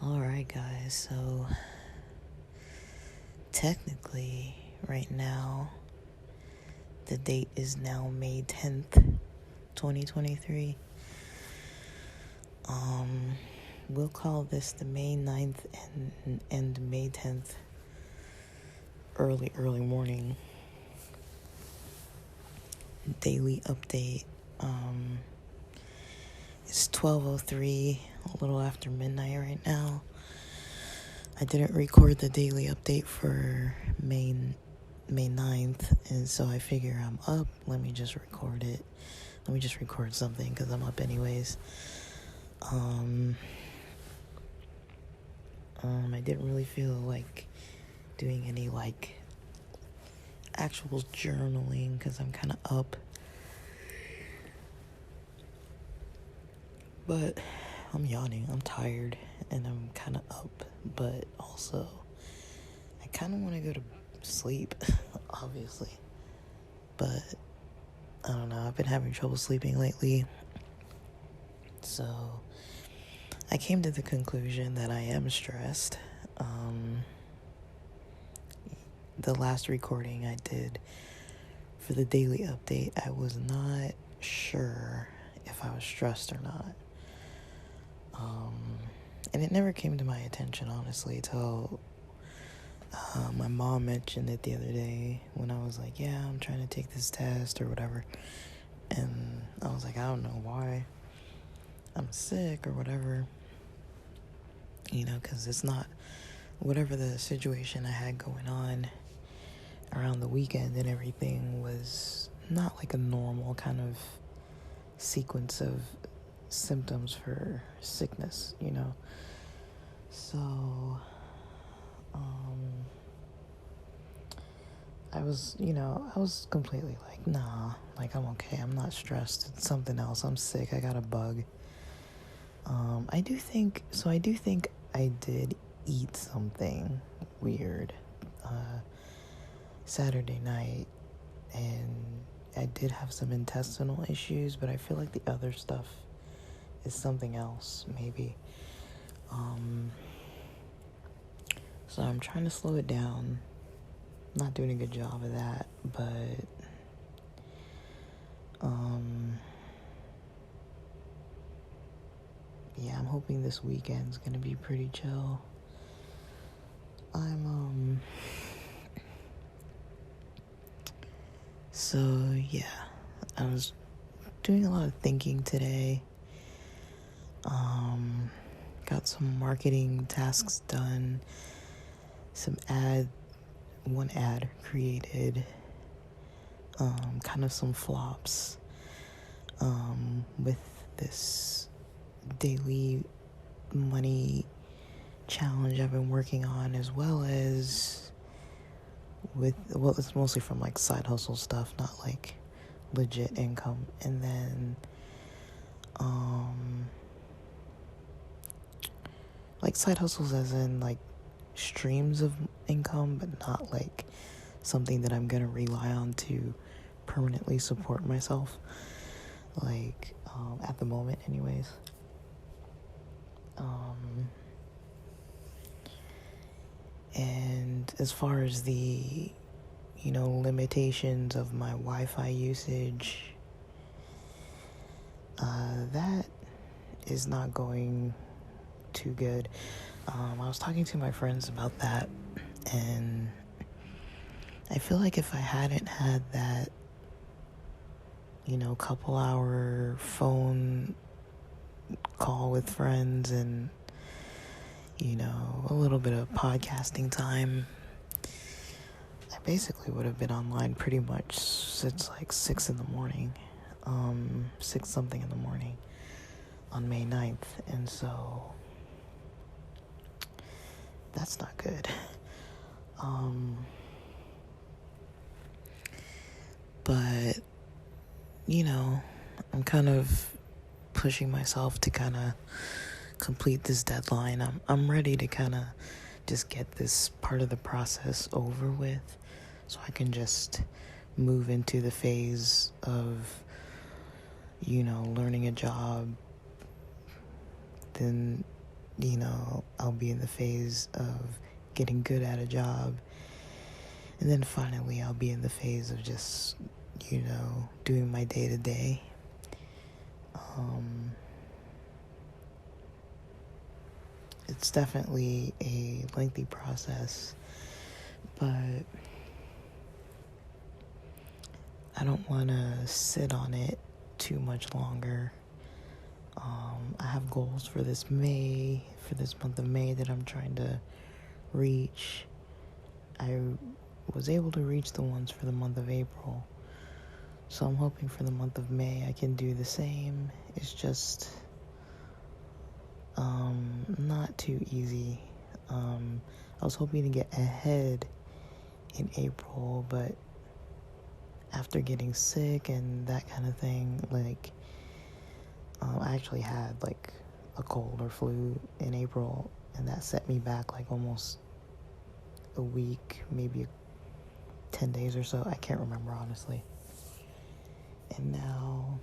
Alright, guys, so technically, right now, the date is now May 10th, 2023. We'll call this the May 9th and May 10th early morning daily update. It's 12:03, a little after midnight right now. I didn't record the daily update for May 9th, and so I figure I'm up. Let me just record it. Let me just record something because I'm up anyways. I didn't really feel like doing any actual journaling because I'm kind of up. But I'm yawning, I'm tired, and I'm kind of up, but also I kind of want to go to sleep, obviously. But I don't know, I've been having trouble sleeping lately. So I came to the conclusion that I am stressed. The last recording I did for the daily update, I was not sure if I was stressed or not. And it never came to my attention, honestly, till my mom mentioned it the other day when I was like, yeah, I'm trying to take this test or whatever. And I was like, I don't know why I'm sick or whatever, because it's not whatever the situation I had going on around the weekend and everything was not like a normal kind of sequence of symptoms for sickness, So, I was completely like, nah, I'm okay, I'm not stressed, it's something else, I'm sick, I got a bug. I do think I did eat something weird, Saturday night, and I did have some intestinal issues, but I feel like the other stuff is something else, maybe. So I'm trying to slow it down. Not doing a good job of that, but yeah, I'm hoping this weekend's gonna be pretty chill. So yeah, I was doing a lot of thinking today. Got some marketing tasks done, one ad created, kind of some flops, with this daily money challenge I've been working on, as well as it's mostly from side hustle stuff, not legit income. And then side hustles as in streams of income, but not something that I'm gonna rely on to permanently support myself, at the moment anyways. And as far as the limitations of my Wi-Fi usage, that is not going too good. I was talking to my friends about that, and I feel like if I hadn't had that, couple hour phone call with friends and, a little bit of podcasting time, I basically would have been online pretty much since 6 in the morning, 6 something in the morning on May 9th, and so that's not good. But, I'm kind of pushing myself to kind of complete this deadline. I'm ready to kind of just get this part of the process over with so I can just move into the phase of, learning a job. Then, I'll be in the phase of getting good at a job. And then finally, I'll be in the phase of just, doing my day-to-day. It's definitely a lengthy process, but I don't want to sit on it too much longer. I have goals for this month of May that I'm trying to reach. I was able to reach the ones for the month of April, so I'm hoping for the month of May I can do the same. It's just not too easy. I was hoping to get ahead in April, but after getting sick and that kind of thing, I actually had a cold or flu in April, and that set me back almost a week, maybe 10 days or so. I can't remember, honestly. And now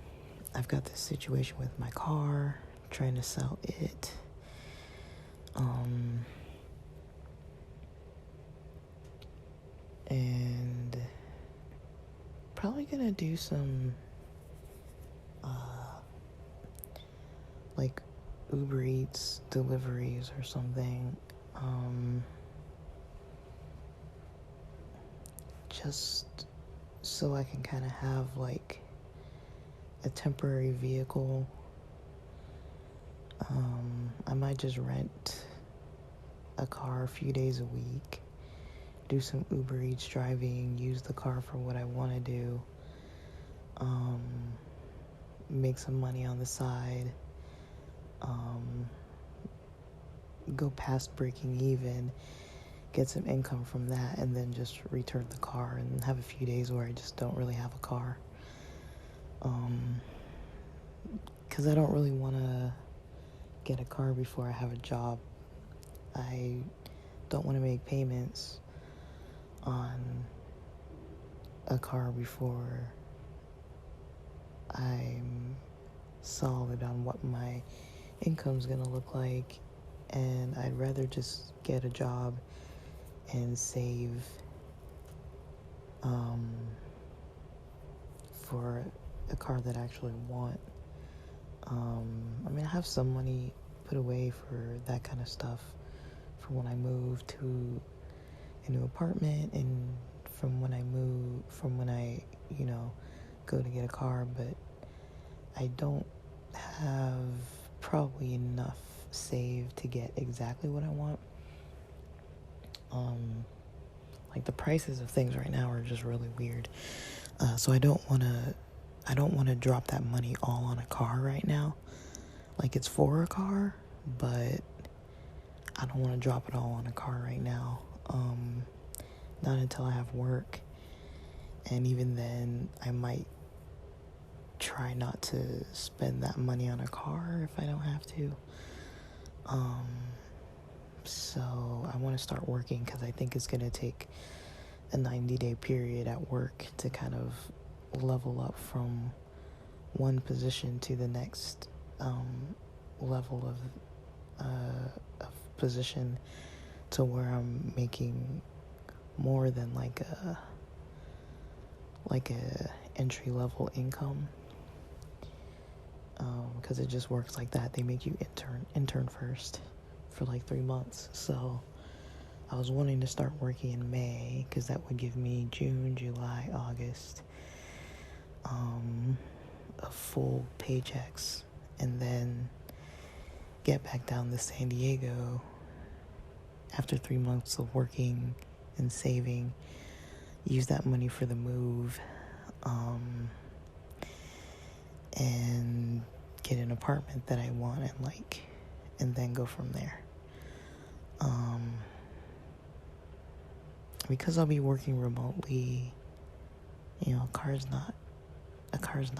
I've got this situation with my car, trying to sell it. And probably gonna do some Uber Eats deliveries or something. Just so I can kind of have a temporary vehicle. I might just rent a car a few days a week, do some Uber Eats driving, use the car for what I want to do, make some money on the side, go past breaking even, get some income from that, and then just return the car and have a few days where I just don't really have a car. Because I don't really want to get a car before I have a job. I don't want to make payments on a car before I'm solid on what my income's gonna look like, and I'd rather just get a job and save for a car that I actually want. I have some money put away for that kind of stuff for when I move to a new apartment, and from when I go to get a car, but I don't have probably enough saved to get exactly what I want. The prices of things right now are just really weird. So I don't want to drop that money all on a car right now. It's for a car, but I don't want to drop it all on a car right now. Not until I have work. And even then, I might try not to spend that money on a car if I don't have to. So I want to start working because I think it's going to take a 90-day period at work to kind of level up from one position to the next level of position, to where I'm making more than like a entry level income, because it just works like that. They make you intern first for 3 months. So I was wanting to start working in May because that would give me June, July, August of full paychecks, and then get back down to San Diego after 3 months of working and saving, use that money for the move, and get an apartment that I want and like, and then go from there. Because I'll be working remotely, a car's not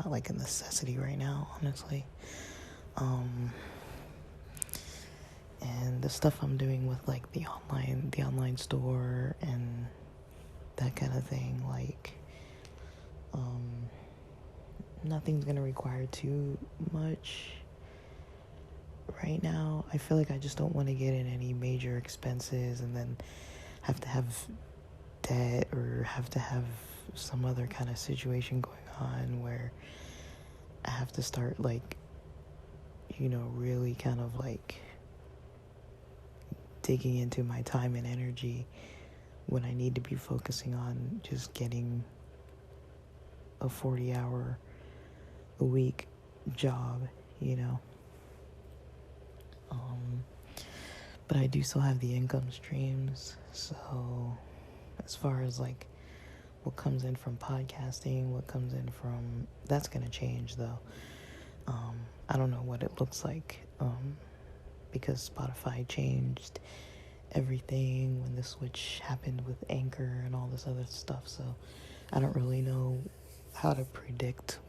like a necessity right now, honestly. And the stuff I'm doing with like the online store and that kind of thing. Like, nothing's gonna require too much right now. I feel like I just don't want to get in any major expenses and then have to have debt or have to have some other kind of situation going on where I have to start, like, really kind of like digging into my time and energy when I need to be focusing on just getting a 40-hour a week job, But I do still have the income streams, so as far as like what comes in from podcasting, what comes in from, that's gonna change though. I don't know what it looks like, because Spotify changed everything when the switch happened with Anchor and all this other stuff, so I don't really know how to predict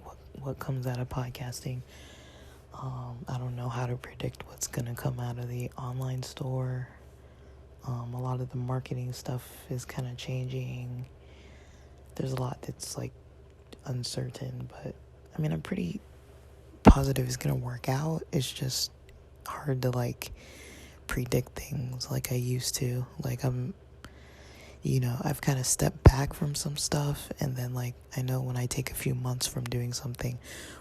what comes out of podcasting. I don't know how to predict what's gonna come out of the online store. A lot of the marketing stuff is kind of changing. There's a lot that's like uncertain, but I mean, I'm pretty positive it's gonna work out. It's just hard to like predict things like I used to. Like I've kind of stepped back from some stuff, and then like I know when I take a few months from doing something,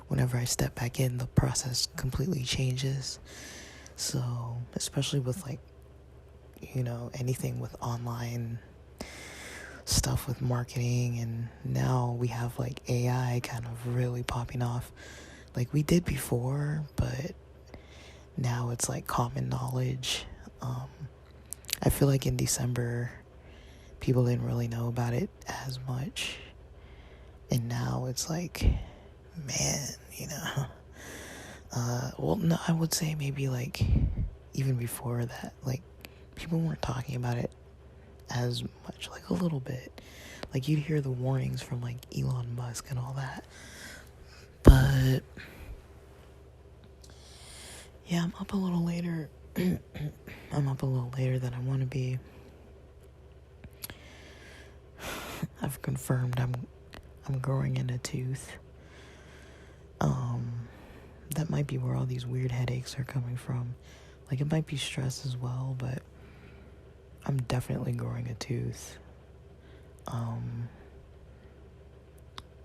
whenever I step back in, the process completely changes. So especially with like anything with online stuff with marketing, and now we have like AI kind of really popping off like we did before, but now it's like common knowledge. I feel like in December people didn't really know about it as much, and now it's like, man, well, no, I would say maybe like even before that, like people weren't talking about it as much, like a little bit. Like you'd hear the warnings from like Elon Musk and all that, but yeah, I'm up a little later. I'm up a little later than I want to be. I've confirmed I'm growing in a tooth. That might be where all these weird headaches are coming from. Like it might be stress as well, but I'm definitely growing a tooth.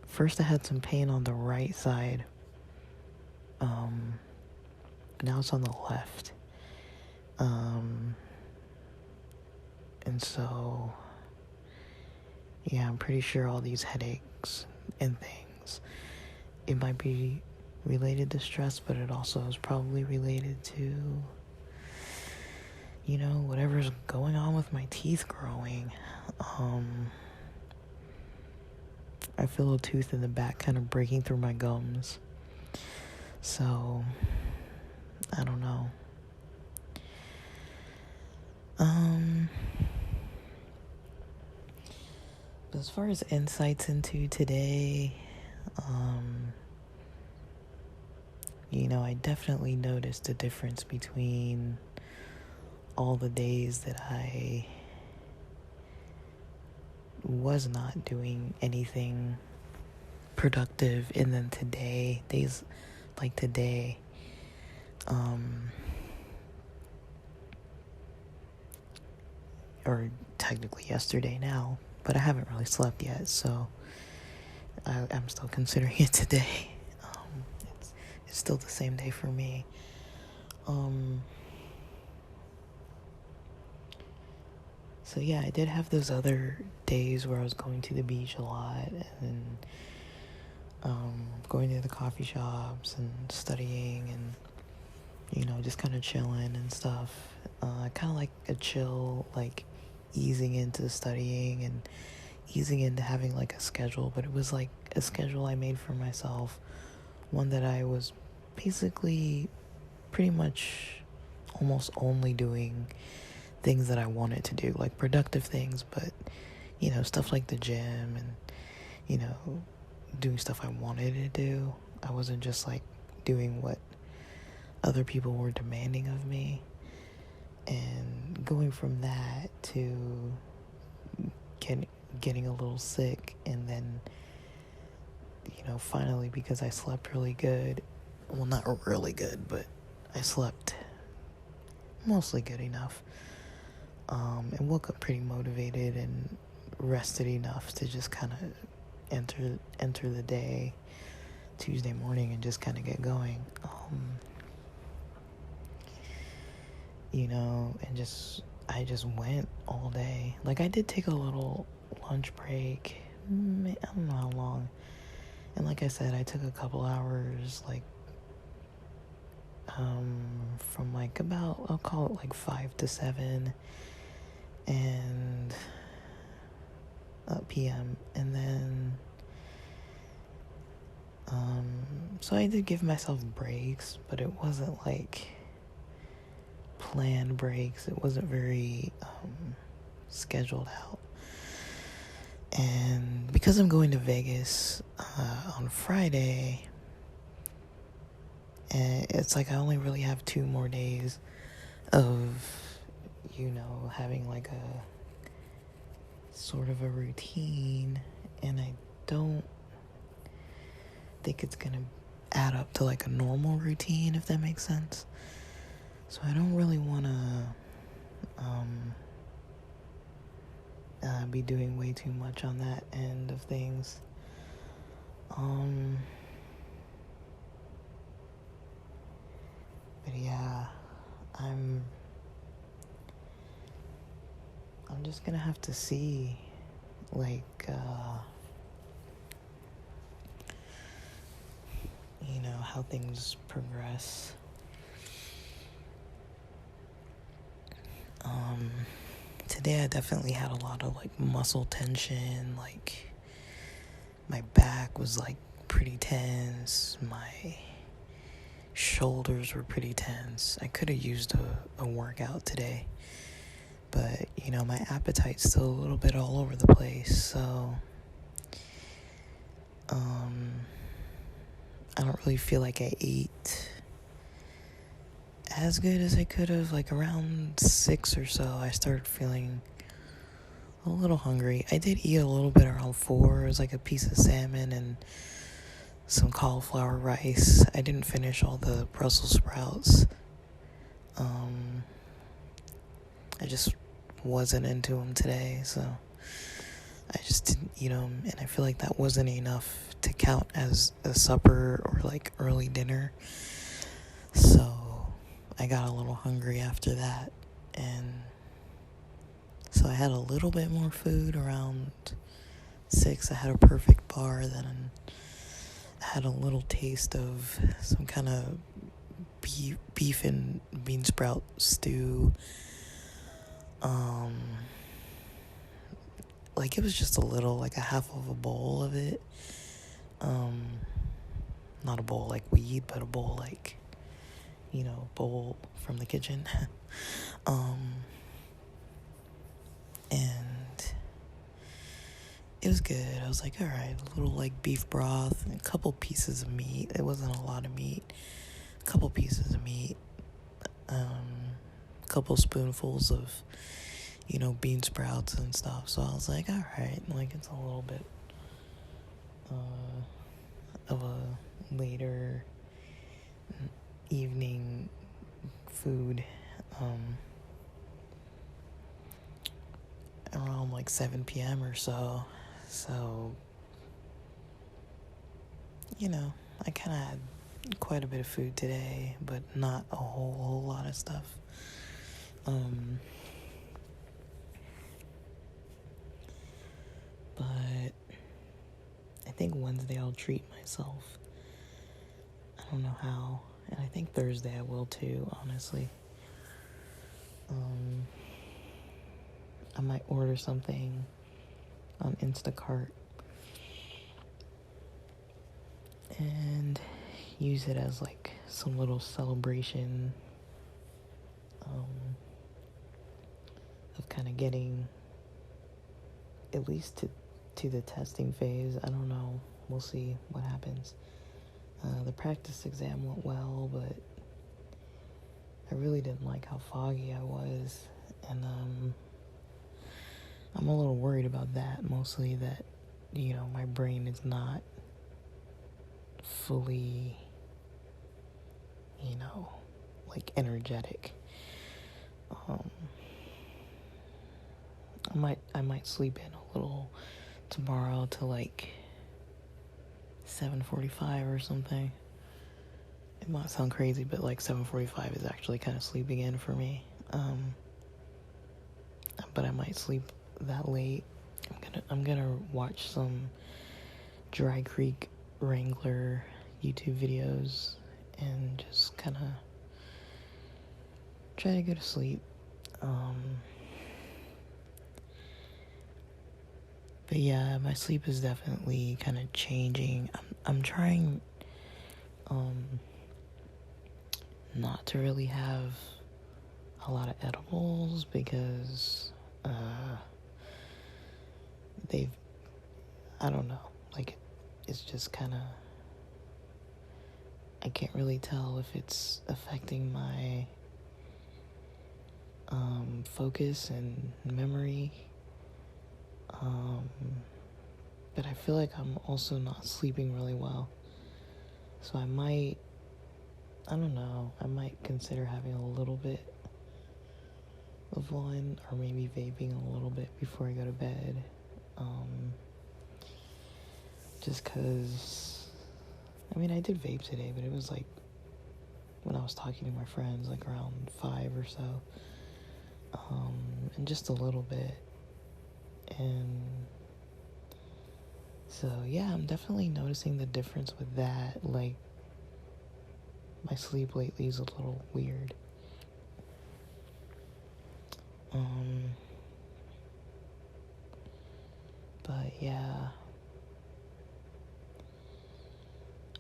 First I had some pain on the right side. Now it's on the left. And so, yeah, I'm pretty sure all these headaches and things, it might be related to stress, but it also is probably related to, whatever's going on with my teeth growing. I feel a tooth in the back kind of breaking through my gums. So, I don't know. But as far as insights into today, I definitely noticed a difference between all the days that I was not doing anything productive, and then days like today, or technically yesterday now, but I haven't really slept yet, so I'm still considering it today. It's still the same day for me. So yeah, I did have those other days where I was going to the beach a lot, and going to the coffee shops and studying, and just kind of chilling and stuff. Kind of like a chill, like easing into studying and easing into having like a schedule, but it was like a schedule I made for myself, one that I was basically pretty much almost only doing things that I wanted to do, like productive things, but stuff like the gym and doing stuff I wanted to do. I wasn't just like doing what other people were demanding of me. And going from that to getting a little sick, and then, finally, because I slept really good, well, not really good, but I slept mostly good enough, and woke up pretty motivated and rested enough to just kind of enter the day Tuesday morning and just kind of get going. And I just went all day. Like, I did take a little lunch break. I don't know how long. And like I said, I took a couple hours, like, from like about, I'll call it like 5 to 7 and p.m. And then, so I did give myself breaks, but it wasn't like planned breaks. It wasn't very scheduled out. And because I'm going to Vegas on Friday, and it's like I only really have 2 more days of having like a sort of a routine, and I don't think it's gonna add up to like a normal routine, if that makes sense. So I don't really want to be doing way too much on that end of things. But yeah, I'm just gonna have to see, like, how things progress. Today I definitely had a lot of like muscle tension. Like, my back was like pretty tense. My shoulders were pretty tense. I could have used a workout today, but my appetite's still a little bit all over the place. So I don't really feel like I ate as good as I could have. Like, around 6 or so, I started feeling a little hungry. I did eat a little bit around 4. It was like a piece of salmon and some cauliflower rice. I didn't finish all the Brussels sprouts. I just wasn't into them today, so I just didn't eat them, and I feel like that wasn't enough to count as a supper or like early dinner. So I got a little hungry after that, and so I had a little bit more food around 6. I had a perfect bar, then I had a little taste of some kind of beef and bean sprout stew. Like, it was just a little, like a half of a bowl of it. Not a bowl like we eat, but a bowl like, bowl from the kitchen. And it was good. I was like, all right, a little like beef broth, and a couple pieces of meat. It wasn't a lot of meat. A couple pieces of meat. A couple spoonfuls of, bean sprouts and stuff. So I was like, all right, like, it's a little bit of a later evening food, around like 7 p.m. or so. So, I kind of had quite a bit of food today, but not a whole lot of stuff. But I think Wednesday I'll treat myself. I don't know how. And I think Thursday I will too, honestly. I might order something on Instacart and use it as like some little celebration of kind of getting at least to the testing phase. I don't know. We'll see what happens. The practice exam went well, but I really didn't like how foggy I was, and I'm a little worried about that, mostly that, my brain is not fully, like energetic. Um, I might sleep in a little tomorrow to like 7:45 or something. It might sound crazy, but like 7:45 is actually kind of sleeping in for me. But I might sleep that late. I'm gonna watch some Dry Creek Wrangler YouTube videos and just kind of try to go to sleep. But yeah, my sleep is definitely kind of changing. I'm trying not to really have a lot of edibles because they've, I don't know, like it's just kind of, I can't really tell if it's affecting my focus and memory. But I feel like I'm also not sleeping really well. So I don't know, I might consider having a little bit of one, or maybe vaping a little bit before I go to bed. Just cause, I did vape today, but it was like when I was talking to my friends, like around 5 or so. And just a little bit. And so, yeah, I'm definitely noticing the difference with that. Like, my sleep lately is a little weird. But yeah,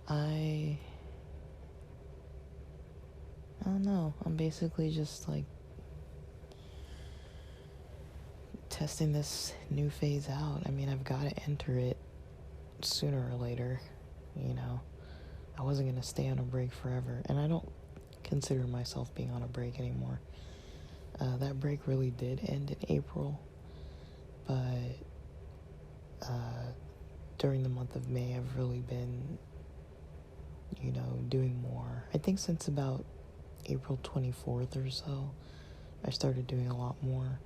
I don't know. I'm basically just like testing this new phase out. I've got to enter it sooner or later. I wasn't going to stay on a break forever, and I don't consider myself being on a break anymore. That break really did end in April, but during the month of May, I've really been, doing more. I think since about April 24th or so, I started doing a lot more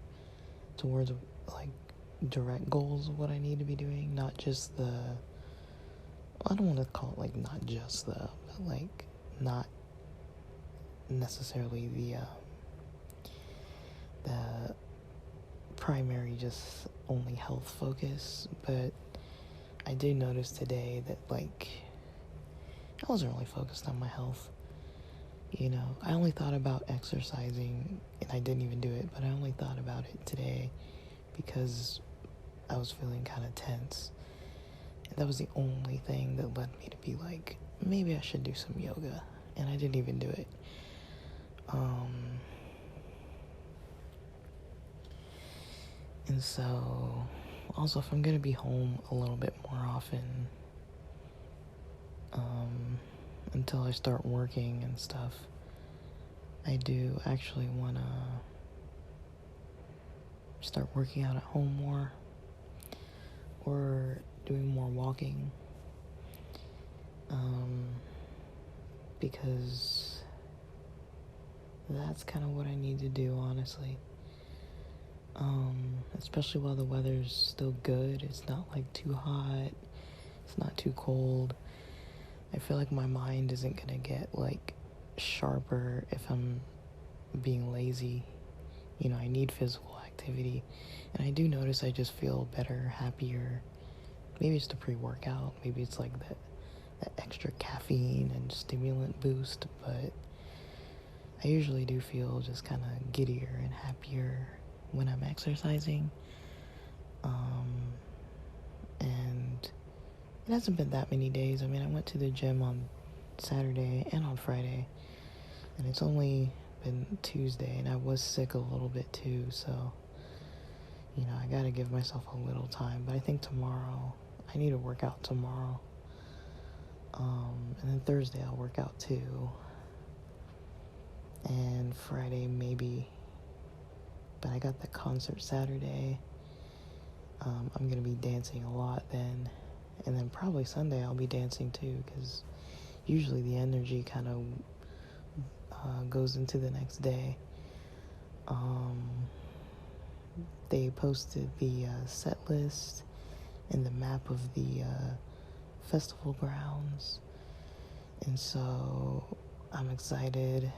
towards like direct goals of what I need to be doing, not just I don't want to call it like not just but like not necessarily the primary, just only health focus. But I did notice today that like I wasn't really focused on my health. I only thought about exercising, and I didn't even do it, but I only thought about it today because I was feeling kind of tense. And that was the only thing that led me to be like, maybe I should do some yoga. And I didn't even do it. And so, also, if I'm going to be home a little bit more often, until I start working and stuff, I do actually want to start working out at home more, or doing more walking, because that's kind of what I need to do, honestly. Especially while the weather's still good. It's not like too hot, it's not too cold. I feel like my mind isn't gonna get like sharper if I'm being lazy. I need physical activity, and I do notice I just feel better, happier. Maybe it's the pre-workout, maybe it's like that extra caffeine and stimulant boost, but I usually do feel just kind of giddier and happier when I'm exercising. And it hasn't been that many days. I went to the gym on Saturday and on Friday, and it's only been Tuesday, and I was sick a little bit too, so I gotta give myself a little time. But I think tomorrow I need to work out tomorrow, and then Thursday I'll work out too, and Friday maybe, but I got the concert Saturday, I'm gonna be dancing a lot then, and then probably Sunday I'll be dancing too, because usually the energy kind of goes into the next day. They posted the set list and the map of the festival grounds, and so I'm excited.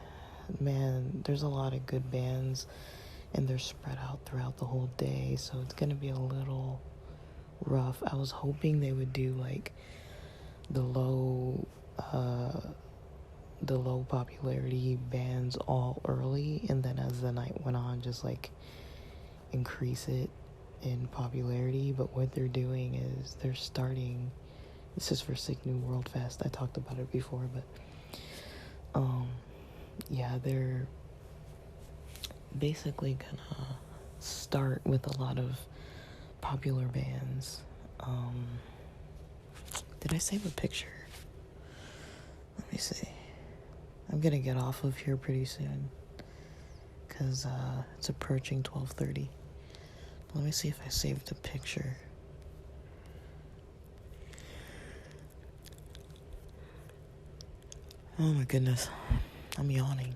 Man, there's a lot of good bands, and they're spread out throughout the whole day, so it's gonna be a little rough. I was hoping they would do like the low popularity bands all early, and then as the night went on, just like increase it in popularity. But what they're doing is they're starting, this is for Sick New World Fest, I talked about it before, but yeah, they're basically gonna start with a lot of popular bands. Did I save a picture? Let me see. I'm gonna get off of here pretty soon, because it's approaching 12:30. Let me see if I saved a picture. Oh my goodness, I'm yawning.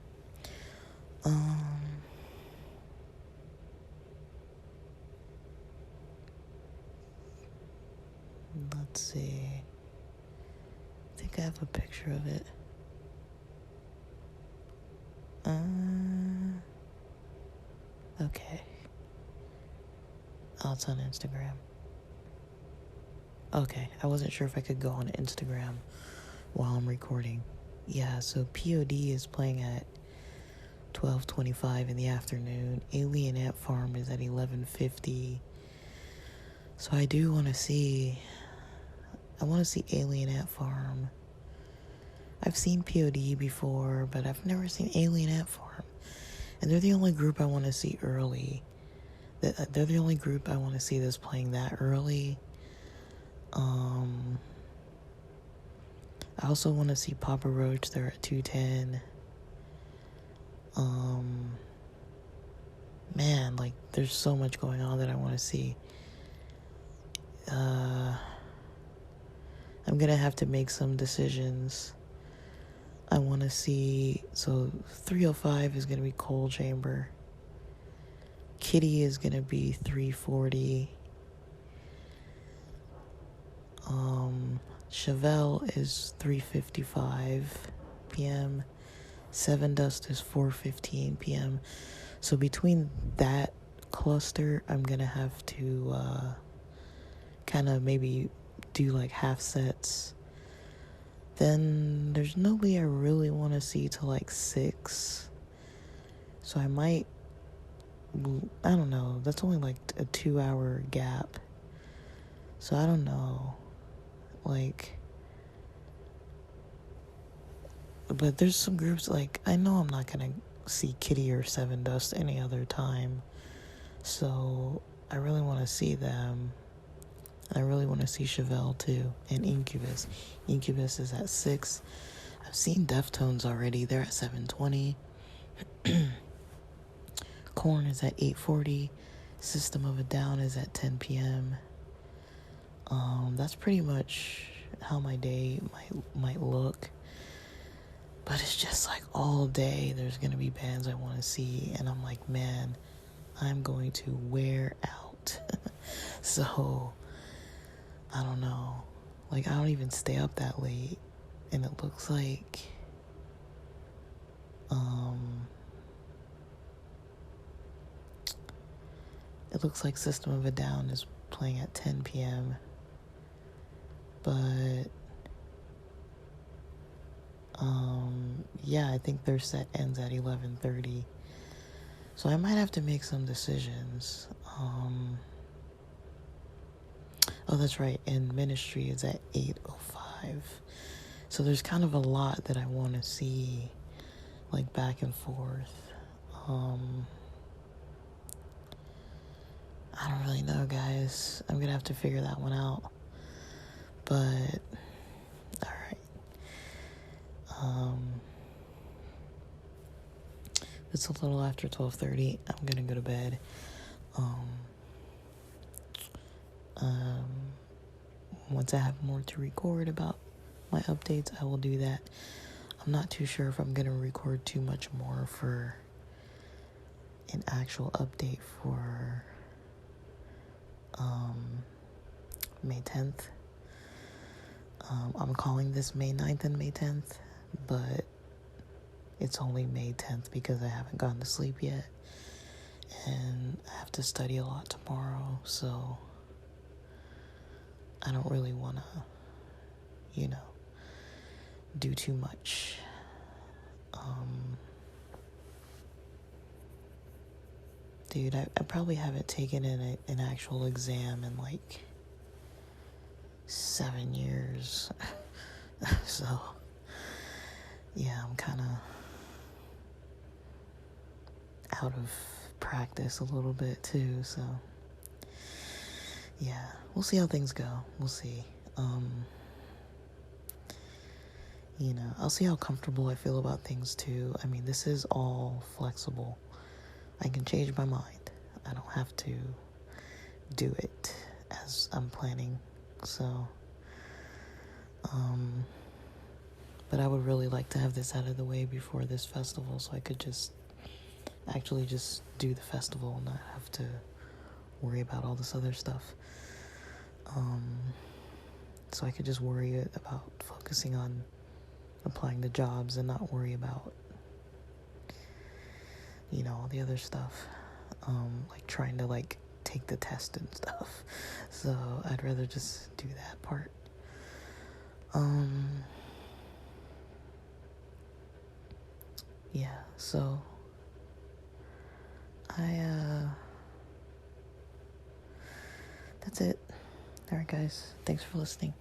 Let's see. I think I have a picture of it. Okay. Oh, it's on Instagram. Okay, I wasn't sure if I could go on Instagram while I'm recording. Yeah, so POD is playing at 12:25 in the afternoon. Alien Ant Farm is at 11:50. So I do want to see... I want to see Alien Ant Farm. I've seen POD before, but I've never seen Alien Ant Farm. And they're the only group I want to see early. They're the only group I want to see that's playing that early. I also want to see Papa Roach. They're at 2:10. Man, like, there's so much going on that I want to see. I'm gonna have to make some decisions. I want to see, so 305 is gonna be Coal Chamber. Kitty is gonna be 340. Chevelle is 3:55 p.m. Sevendust is 4:15 p.m. So between that cluster, I'm gonna have to kind of maybe do like half sets. Then there's nobody I really want to see till like 6. So I might, I don't know, that's only like a 2-hour gap. So I don't know, like, but there's some groups, like, I know I'm not gonna see Kitty or Sevendust any other time, so I really want to see them. I really want to see Chevelle too, and Incubus. Incubus is at 6. I've seen Deftones already, they're at 7:20. Korn is at 8:40. System of a Down is at 10 p.m. That's pretty much how my day might look. But it's just like all day there's gonna be bands I want to see, and I'm like, man, I'm going to wear out. So I don't know. Like, I don't even stay up that late, and it looks like System of a Down is playing at 10 p.m. But yeah, I think their set ends at 11:30. So I might have to make some decisions. Oh, that's right. And Ministry is at 8:05. So there's kind of a lot that I want to see, like, back and forth. I don't really know, guys. I'm gonna have to figure that one out. But alright. It's a little after 12:30. I'm gonna go to bed. Once I have more to record about my updates, I will do that. I'm not too sure if I'm going to record too much more for an actual update for May 10th. I'm calling this May 9th and May 10th, but it's only May 10th because I haven't gone to sleep yet. And I have to study a lot tomorrow, so I don't really want to, do too much. Dude, I probably haven't taken an actual exam in like 7 years. So, yeah, I'm kind of out of practice a little bit too, so yeah, we'll see how things go. We'll see. I'll see how comfortable I feel about things too. I mean, this is all flexible. I can change my mind. I don't have to do it as I'm planning. So, but I would really like to have this out of the way before this festival so I could just do the festival and not have to worry about all this other stuff. So I could just worry about focusing on applying to jobs and not worry about, all the other stuff. Like trying to take the test and stuff. So I'd rather just do that part. Yeah, so that's it. Alright guys, thanks for listening.